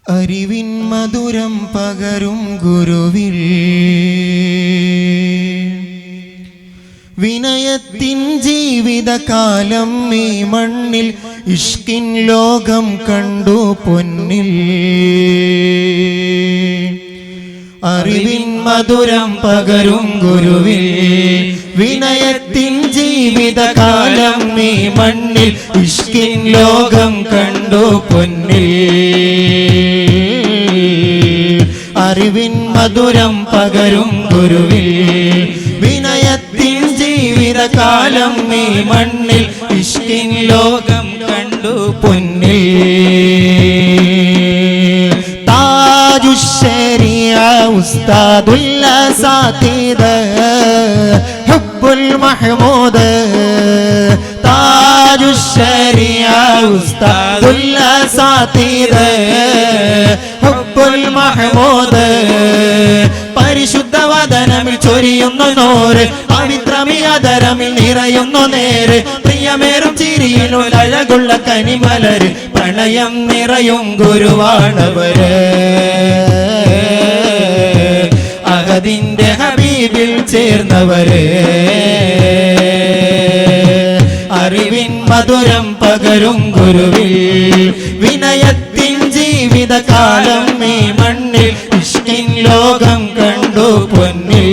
അറിവിൻ മധുരം പകരും ഗുരുവിൽ വിനയത്തിൻ ജീവിതകാലം ഈ മണ്ണിൽ ഇഷ്കിൻ ലോകം കണ്ടു പൊന്നിൽ അറിവിൻ മധുരം പകരും ഗുരുവിൽ വിനയത്തിൻ ജീവിതകാലം ഈ മണ്ണിൽ ഇഷ്കിൻ ലോകം കണ്ടു പൊന്നിൽ അറിവിൻ മധുരം പകരും ഗുരുവിൽ വിനയത്തിൻ ജീവിതകാലം ഈ മണ്ണിൽ ഇഷ്കിൻ ലോകം കണ്ടു പൊന്നിൽ താജുശ്ശരിയ ഉസ്താദുൽ അസാതിദ് ഹുബ്ബുൽ മഹ്മൂദ് താജുശ്ശരിയ ഉസ്താദുൽ അസാതിദ് ഹുബ്ബുൽ മഹ്മൂദ് പരിശുദ്ധ വദനമിൽ ചൊരിയുന്നു നോര് പവിത്രമിയതരമിൽ നിറയുന്നു നേര് പ്രിയമേറും ചിരിയിലുള്ള അഴകുള്ള കനിമലര് പ്രണയം നിറയും ഗുരുവാണവര് അഹദിന്റെ ഹബീബിൽ ചേർന്നവര് അറിവിൻ മധുരം പകരും ഗുരുവിൽ വിനയത്തിൻ ജീവിതകാലം ഈ മണ്ണിൽ ഇഷ്കിൻ ലോകം കണ്ടു പൊന്നിൽ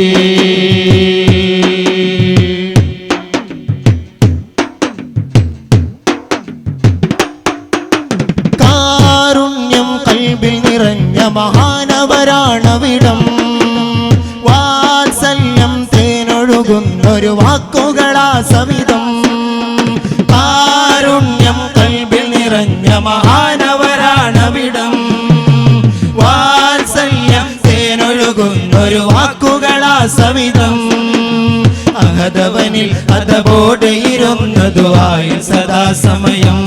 കാരുണ്യം കൽബിൽ നിറഞ്ഞ മഹാനവരാണവിടം വാത്സല്യം തേനൊഴുകുന്നൊരു വാക്കുകളാ സവിധം കാരുണ്യം കൽബിൽ നിറഞ്ഞ മഹാനവരാണവിടം വാത്സല്യം തേനൊഴുകുന്നൊരു വാക്കുകളാ സവിധം അഹദവനിൽ അതബോടെ ഇരുന്നതുവായി സദാസമയം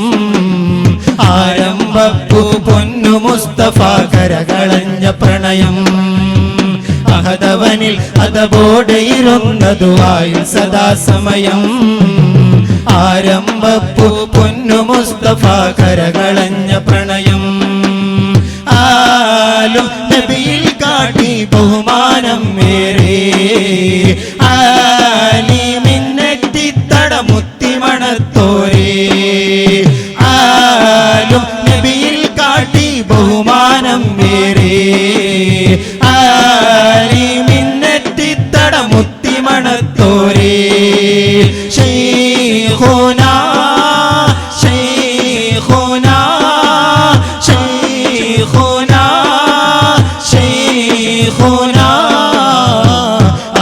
ആരംഭപ്പൂ പൊന്നു മുസ്തഫ കരകളഞ്ഞ പ്രണയം അഹദവനിൽ അതബോടെ ഇരുന്നതുവായി സദാസമയം ആരംഭപ്പൂ പൊന്നു മുസ്തഫ കരകളഞ്ഞ പ്രണയം ആലും നബിയിൽ കാട്ടി ബഹുമാനം മേരേ ആലിമിന്നെത്തിത്തട മുത്തിമണത്തോരേ ആലും നബിയിൽ കാട്ടി ബഹുമാനം മേരേ ആലിമിന്നെത്തിത്തട മുത്തിമണത്തോരേ ശൈഖുനാ ശൈഖുനാ ശൈഖുനാ ശൈഖുനാ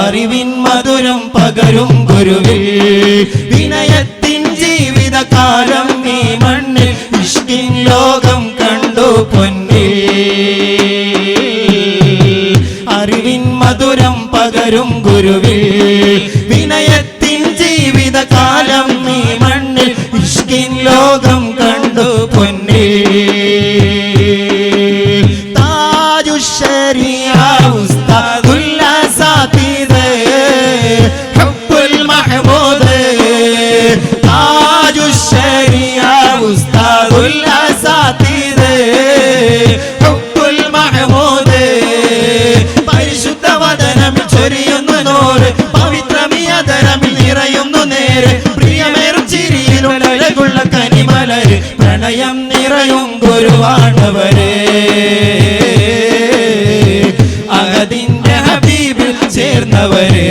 അറിവിൻ മധുരം പകരും ഗുരുവിൽ വിനയത്തിൻ ജീവിതകാലം ഈ മണ്ണിൽ ഇഷ്കിൻ ലോകം കണ്ടു പൊന്നിൽ അറിവിൻ മധുരം പകരും ഗുരുവിൽ വിനയത്തിൻ ജീവിതകാലം ഈ മണ്ണിൽ ഇഷ്കിൻ ലോകം കണ്ടു പൊന്നിൽ താജുശ്ശരിയ ഉസ്താദുൽ അസാതിദ് ഹുബ്ബുൽ മഹ്മൂദ് താജുശ്ശരിയ ഉസ്താദുൽ അസാതിദ് ഹുബ്ബുൽ മഹ്മൂദ് പരിശുദ്ധ വദനമിൽ ചൊരിയുന്നു നോര് പവിത്രമിയതരമിൽ നിറയുന്നു നേര് പ്രിയമേറും ചിരിയിലുള്ള അഴകുള്ള കനിമലര് പ്രണയം നിറയും ഗുരുവാണവര് അഹദിന്റെ ഹബീബിൽ ചേർന്നവര്